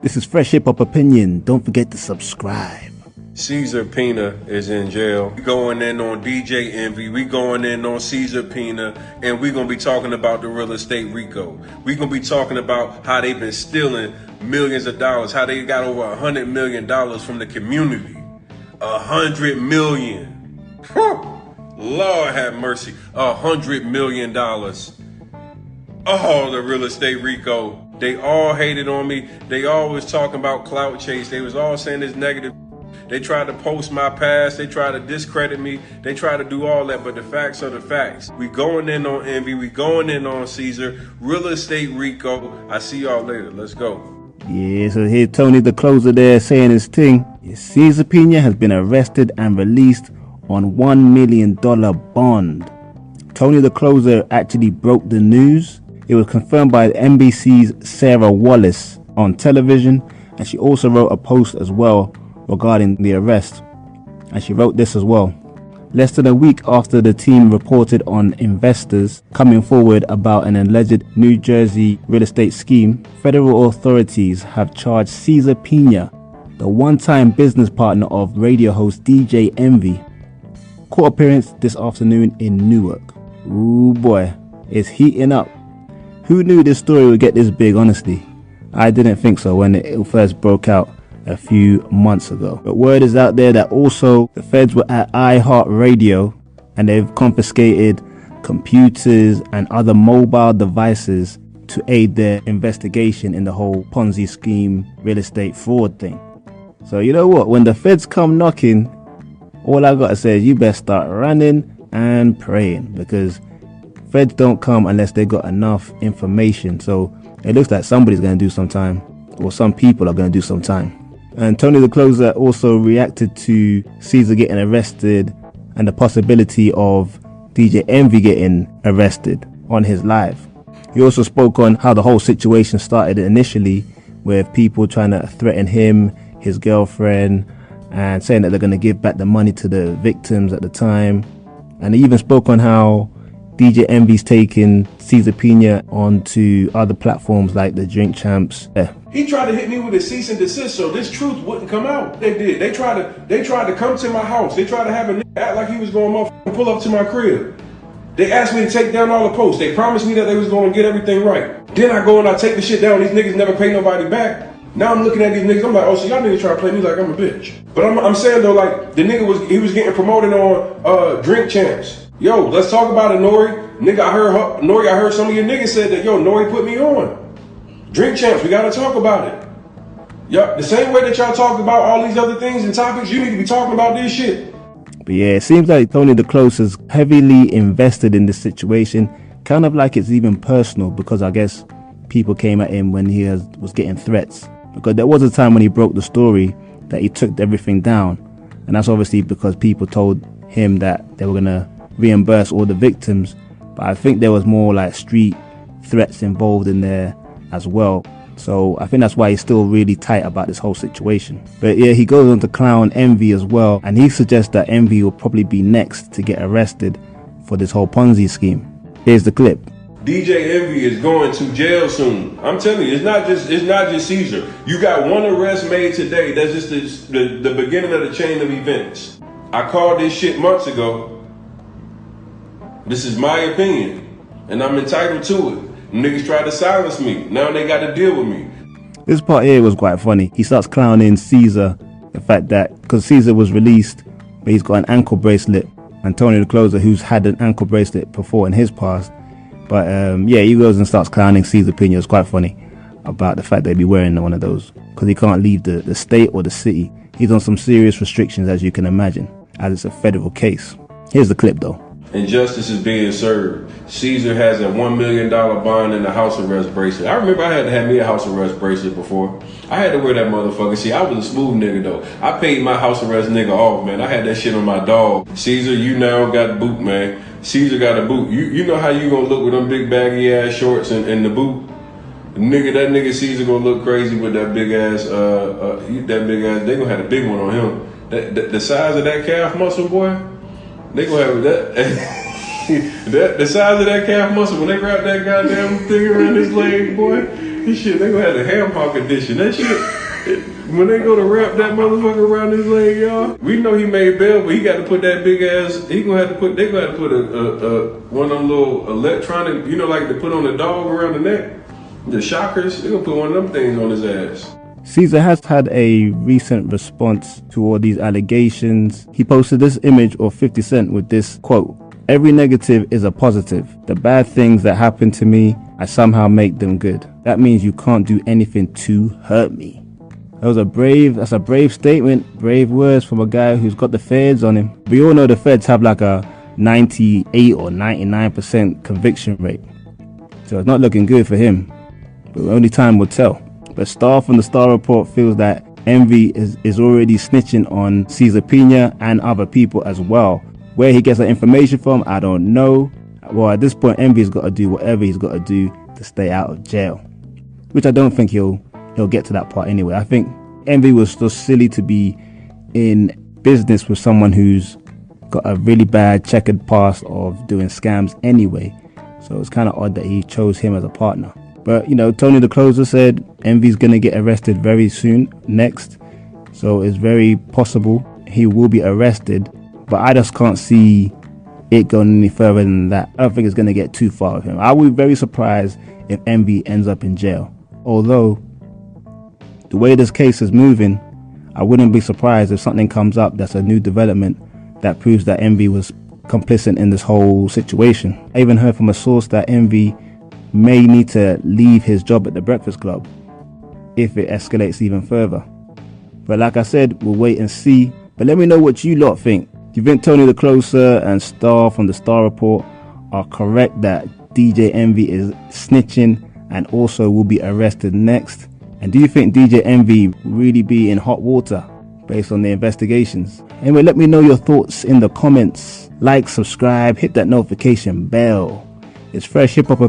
This is Fresh Hip Hop Opinion. Don't forget to subscribe. Cesar Pina is in jail. We going in on DJ Envy. We going in on Cesar Pina. And we going to be talking about the real estate RICO. We going to be talking about how they've been stealing millions of dollars. How they got over $100 million from the community. $100 million. Lord have mercy. $100 million. Oh, the real estate RICO. They all hated on me. They always talking about clout chase. They was all saying this negative. They tried to post my past. They tried to discredit me. They tried to do all that, but the facts are the facts. We going in on Envy. We going in on Cesar. Real estate RICO. I see y'all later. Let's go. Yeah, so here Tony the Closer there saying his thing. Cesar Pina has been arrested and released on $1 million bond. Tony the Closer actually broke the news. It was confirmed by NBC's Sarah Wallace on television, and she also wrote a post as well regarding the arrest. And she wrote this as well. Less than a week after the team reported on investors coming forward about an alleged New Jersey real estate scheme, federal authorities have charged Cesar Pina, the one-time business partner of radio host DJ Envy. Court appearance this afternoon in Newark. Ooh boy, it's heating up. Who knew this story would get this big, honestly? I didn't think so when it first broke out a few months ago. But word is out there that also the feds were at iHeartRadio and they've confiscated computers and other mobile devices to aid their investigation in the whole Ponzi scheme real estate fraud thing. So you know what? When the feds come knocking, all I gotta say is you best start running and praying, because feds don't come unless they got enough information. So it looks like somebody's going to do some time, or some people are going to do some time. And Tony the Closer also reacted to Cesar getting arrested and the possibility of DJ Envy getting arrested on his live. He also spoke on how the whole situation started initially with people trying to threaten him, his girlfriend, and saying that they're going to give back the money to the victims at the time. And he even spoke on how DJ Envy's taking Cesar Pina onto other platforms like the Drink Champs. Yeah. He tried to hit me with a cease and desist so this truth wouldn't come out. They did. They tried to come to my house. They tried to have a nigga act like he was going to pull up to my crib. They asked me to take down all the posts. They promised me that they was going to get everything right. Then I go and I take the shit down. These niggas never pay nobody back. Now I'm looking at these niggas. I'm like, oh, so y'all niggas trying to play me like I'm a bitch. But I'm saying though, like the nigga was getting promoted on Drink Champs. Yo, let's talk about it, Nori. Nigga, I heard some of your niggas said that, yo, Nori put me on. Drink Champs, we gotta talk about it. Yup, the same way that y'all talk about all these other things and topics, you need to be talking about this shit. But yeah, it seems like Tony the Closer's heavily invested in this situation, kind of like it's even personal, because I guess people came at him when he was getting threats. Because there was a time when he broke the story that he took everything down. And that's obviously because people told him that they were gonna reimburse all the victims, but I think there was more like street threats involved in there as well. So I think that's why he's still really tight about this whole situation. But yeah, he goes on to clown Envy as well, and he suggests that Envy will probably be next to get arrested for this whole Ponzi scheme. Here's the clip. DJ Envy is going to jail soon. I'm telling you, it's not just Cesar. You got one arrest made today. That's just the beginning of the chain of events. I called this shit months ago. This is my opinion, and I'm entitled to it. Niggas tried to silence me. Now they got to deal with me. This part here was quite funny. He starts clowning Cesar, the fact that because Cesar was released, but he's got an ankle bracelet, and Tony the Closer, who's had an ankle bracelet before in his past. But yeah, he goes and starts clowning Cesar Pina. It's quite funny about the fact that he'd be wearing one of those because he can't leave the state or the city. He's on some serious restrictions, as you can imagine, as it's a federal case. Here's the clip though. And justice is being served. Cesar has a $1 million bond and a house arrest bracelet. I remember I had to have me a house arrest bracelet before. I had to wear that motherfucker. See, I was a smooth nigga though. I paid my house arrest nigga off, man. I had that shit on my dog. Cesar, you now got a boot, man. Cesar got a boot. You know how you gonna look with them big baggy ass shorts and the boot? That nigga Cesar gonna look crazy with that big ass, they gonna have a big one on him. The size of that calf muscle, boy. They gonna have that, the size of that calf muscle when they wrap that goddamn thing around his leg, boy. This shit, they gonna have the ham hock edition. That shit, when they go to wrap that motherfucker around his leg, y'all, we know he made bail, but he got to put that big ass. They gonna have to put a one of them little electronic, you know, like they put on the dog around the neck, the shockers. They gonna put one of them things on his ass. Cesar has had a recent response to all these allegations. He posted this image of 50 Cent with this quote: "Every negative is a positive. The bad things that happen to me, I somehow make them good. That means you can't do anything to hurt me." That's a brave statement, brave words from a guy who's got the feds on him. We all know the feds have like a 98 or 99% conviction rate. So it's not looking good for him, but only time will tell. But Star from the Star Report feels that Envy is already snitching on Cesar Pina and other people as well. Where he gets that information from, I don't know. Well, at this point, Envy's got to do whatever he's got to do to stay out of jail, which I don't think he'll get to that part anyway. I think Envy was just silly to be in business with someone who's got a really bad checkered past of doing scams anyway. So it's kind of odd that he chose him as a partner. But, you know, Tony the Closer said Envy's going to get arrested very soon, next. So it's very possible he will be arrested. But I just can't see it going any further than that. I don't think it's going to get too far with him. I would be very surprised if Envy ends up in jail. Although, the way this case is moving, I wouldn't be surprised if something comes up that's a new development that proves that Envy was complicit in this whole situation. I even heard from a source that Envy may need to leave his job at the Breakfast Club if it escalates even further. But like I said, we'll wait and see. But let me know what you lot think. Do you think Tony the Closer and Star from the Star Report are correct that DJ Envy is snitching and also will be arrested next? And do you think DJ Envy will really be in hot water based on the investigations? Anyway, let me know your thoughts in the comments. Like, subscribe, hit that notification bell. It's fresh hip hop opinion.